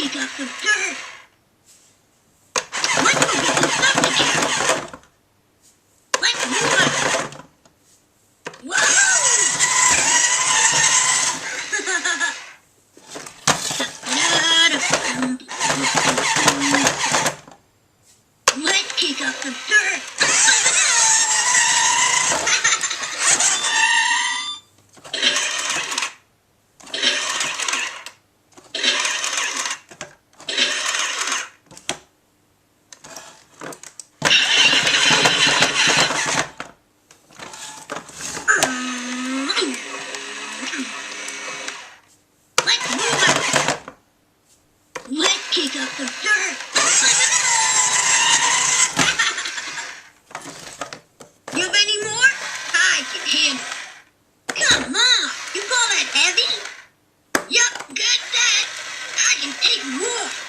kick up some dirt. Let's go get some stuff together. Let's move on. Whoa! Let's kick up some dirt. Let's kick up some dirt. You have any more? I can handle. Come on, you call that heavy? Yup, good that. I can take more.